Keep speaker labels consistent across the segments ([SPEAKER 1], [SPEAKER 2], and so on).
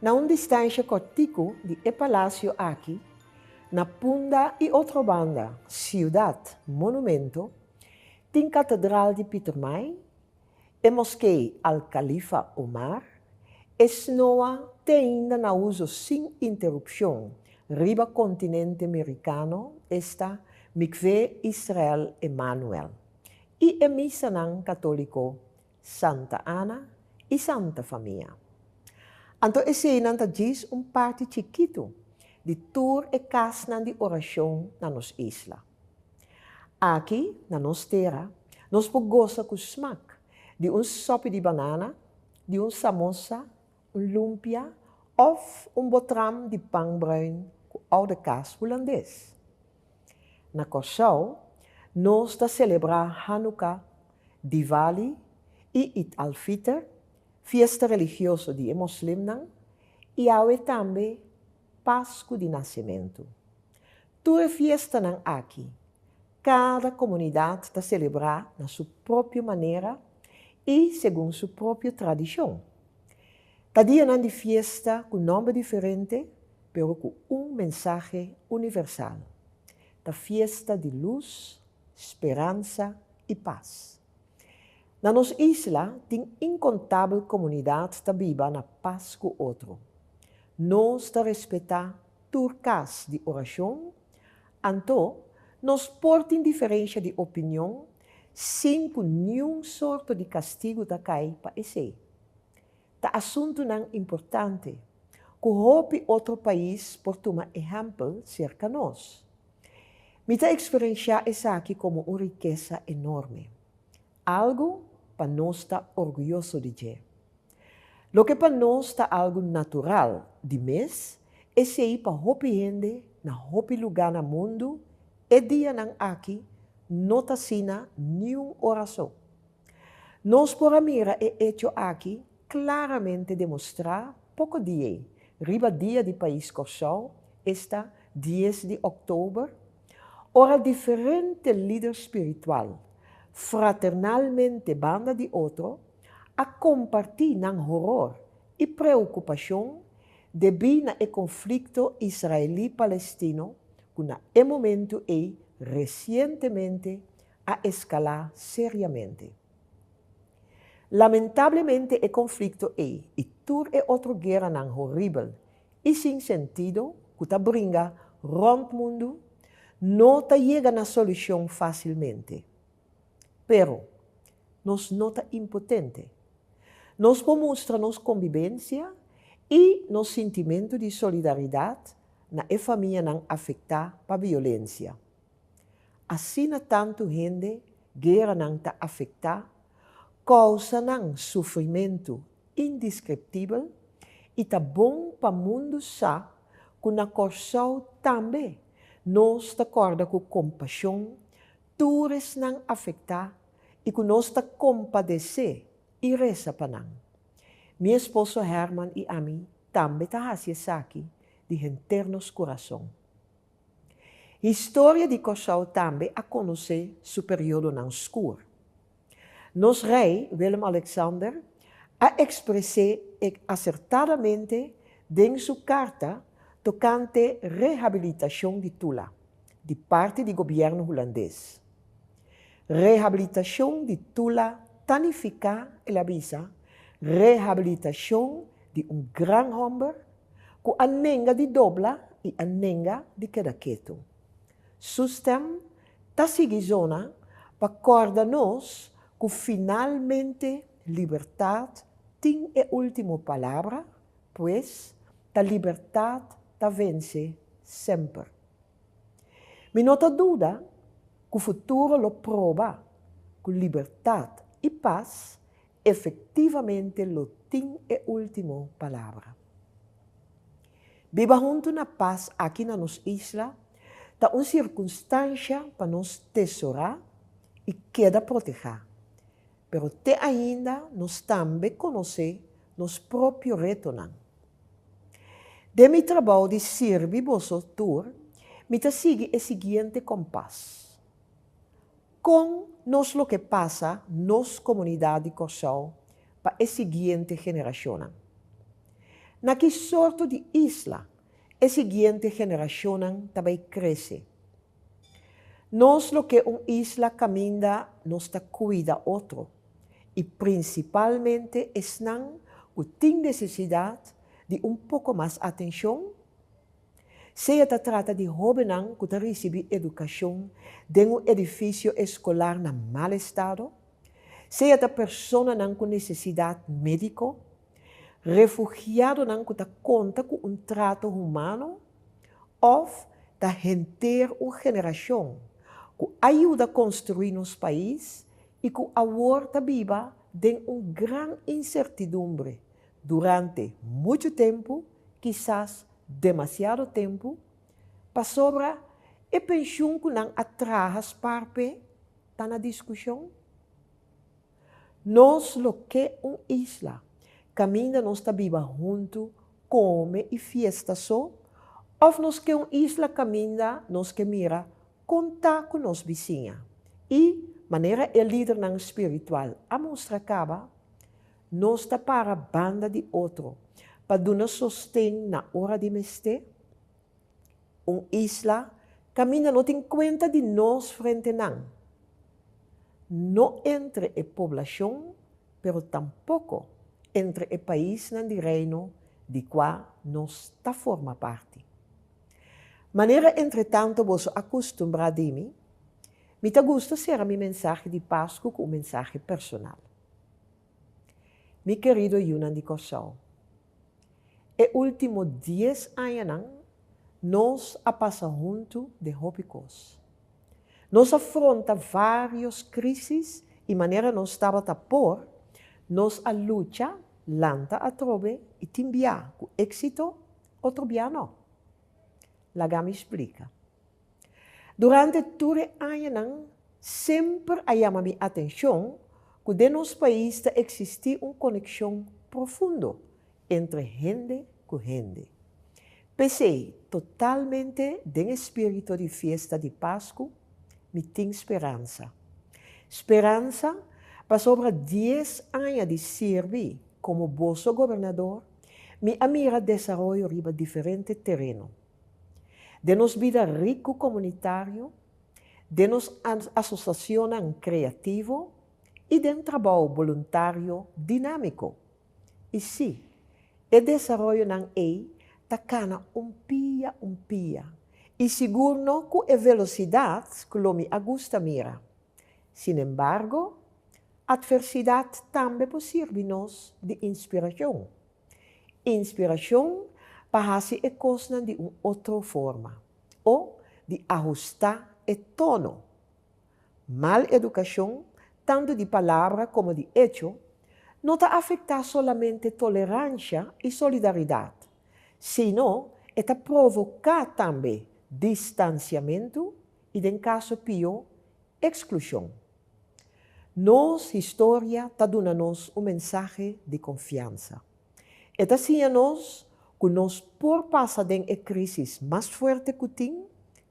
[SPEAKER 1] Na uma distância cortico de El Palacio aqui, na punta e outra banda, Ciudad Monumento, tem Catedral de Peter May, e Mosquei Al-Khalifa Omar, e Snoa tem ainda na uso sem interrupção, riba continente americano, esta Mikveh Israel Emmanuel, e a missa católico Santa Ana e Santa Família. Então, esse nanta diz parte chiquito de tour e casa de oração na nossa isla. Aqui, na nossa terra, nós podemos com smack de sopa de banana, de samosa, lumpia ou botram de pão bruin com oude kaas holandês. Na Curaçao, nós celebramos Hanukkah, Diwali e Eid al-Fitr, festa religiosa de muslims, e também Páscoa de Nascimento. Toda festa aqui, cada comunidade celebra na sua própria maneira e segundo sua própria tradição. Cada dia de festa com nome diferente, mas com mensagem universal. Da festa de luz, esperança e paz. Na nossa isla, tem incontável comunidades que vivem na paz com o outro. Nós respeitamos turcas de oração, então, nós portamos diferença de opinião, sem que nenhum sorte de castigo da cai para esse. O assunto não importante, que houve outro país por tomar exemplo cerca de nós. Minha experiência é aqui como uma riqueza enorme. Algo para nós estar orgulhoso de ter. Lo que para nós está algo natural de mês, é ser para hopi gente, na hopi lugar no mundo, e dia não aqui, não está sina nenhuma oração. Nós por mira é hecho aqui, claramente demonstrar, pouco dia, riba dia de país Curaçao, está 10 de outubro, ora diferente líder espiritual, fraternalmente banda de outro, a compartir ng horror e preocupação devido ao conflito israeli-palestino, que no momento recentemente a escalar seriamente. Lamentavelmente, o conflito e toda outra guerra horrível e sem sentido que brinca rond o mundo, não chega na solução facilmente. Pero, nós não estamos impotentes. Nós mostrar nossa convivência e nosso sentimento de solidariedade na família não afetada pela violência. Assim, tanto gente, guerra não está afetada, causa não sofrimento indescritível e está bom para o mundo saber que na Curaçao também nós acorda com compaixão, todos não afetados e que nós compadecer e reza para nós. Meu esposo Herman e a mim também está aqui de internos coração. História de Curaçao também a conhecer seu período não escuro. Nosso rei, Willem Alexander, a expressar acertadamente em sua carta tocante reabilitação de Tula, de parte do governo holandês. Reabilitação de Tula significa, ela avisa, reabilitação de grande homem que anenga de dobla e anenga de queda quieto. Sustem ta sigi zona para acordar-nos que finalmente liberdade tem a última palavra, pois a liberdade ta vence sempre. Me nota dúvida que o futuro lo prova que liberdade e paz efetivamente lo tem a última palavra. Viva junto na paz aqui na nossa isla, tá uma circunstância para nos tesourar e queda proteger. Pero ainda nós também conhecer nos próprios retos. De meu trabalho de servir vosso tour, me sigue o seguinte compasso. Com nós lo que passa nos comunidade Curaçao para a seguinte geração. na que sorto de isla a seguinte geração também cresce. Nós lo que isla caminha, nos ta cuida outro. E principalmente estão que tem necessidade de pouco mais atenção. Se trata de jovens que recebem educação de edifício escolar na mal estado, se pessoa com necessidade médica, refugiado que conta com trato humano, ou da gente geração que ajuda a construir nosso país e que agora viva de grande incertidumbre durante muito tempo, quizás demasiado tempo, para sobra e pensão que não atrás parte está na discussão. Nós, lo que isla, caminha nós está viva junto, come e fiesta só, ou nós que isla caminha, nós que mira, contar com nos vizinha. E, maneira é líder não espiritual, a mostra acaba, nós está para a banda de outro, para dar sostém na hora de meste. Isla caminha não tem conta de nós frente não. Não entre a população, pero tampouco entre o país no reino de qual nós está forma parte. Maneira, entretanto, vos acostumbrar de mim, me gusta ser a minha mensagem de Páscoa com mensagem personal. Mi querido Yunan de Corsal, o último 10 anos, nós a passar junto de Hopicos. Nós afronta várias crises e maneira nós estava a pôr, nós a luta, lanta a trove e timbia com êxito, outro dia não. Laga me explica. Durante todo ano, sempre a chama minha atenção que de nosso país existe uma conexão profunda entre gente com gente. Pensei totalmente no espírito de festa de Páscoa, me tem esperança. Esperança para sobre 10 anos de servir como bolso governador, me amira desenvolver riba diferente terreno. De nos vida rico comunitário, de nos associação criativo e de trabalho voluntário dinâmico. E sim, o desenvolvimento não é tacana pia. E seguro que a velocidade que me gusta mira. Sin embargo, a adversidade também pode servir-nos de inspiração. Inspiração para fazer a coisa de uma outra forma, ou de ajustar o tono. Mal educação, tanto de palavra como de hecho, não está afetar somente tolerância e solidariedade, sino está provocar também distanciamento e, em caso pior, exclusão. Nossa história está dando-nos mensagem de confiança. Está dizendo-nos que nós, por passar de uma crise mais forte que tem,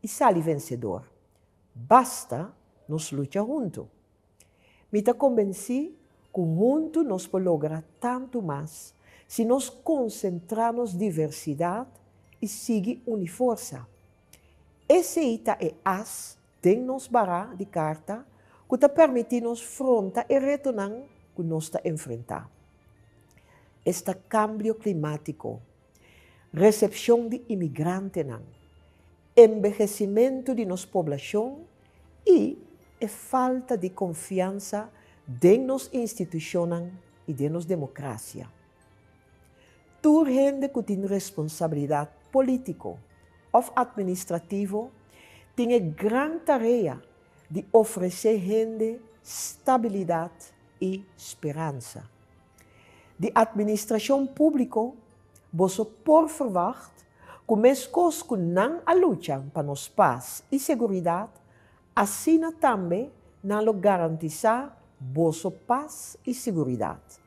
[SPEAKER 1] e sair vencedor. Basta nos lutar juntos. Me está convencido que juntos nós podemos lograr tanto mais se nos concentrarmos diversidade e seguir uma força. Esse é as de nos barra de carta que está permitindo-nos afrontar e retornar que nós está enfrentar. Este cambio climático, recepção de imigrantes, envejecimento de nossa população e a falta de confiança de nossas instituições e de nossa democracia. Toda gente que tem responsabilidade política ou administrativa tem a grande tarefa de oferecer gente estabilidade e esperança. De administração pública, você pode verwacht que mesmo coisas que não lutam para nos paz e segurança, assim também não garantizar vossa paz e segurança.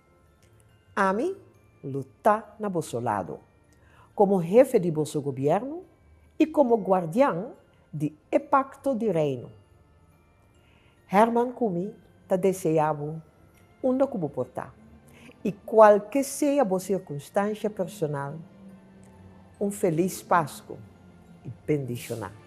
[SPEAKER 1] A mim, lutar na vosso lado, como jefe de vosso governo e como guardião de pacto de reino. Herman Kumi te desejava onde como portar. E qual que seja a circunstância personal, um feliz Páscoa e bendicionar.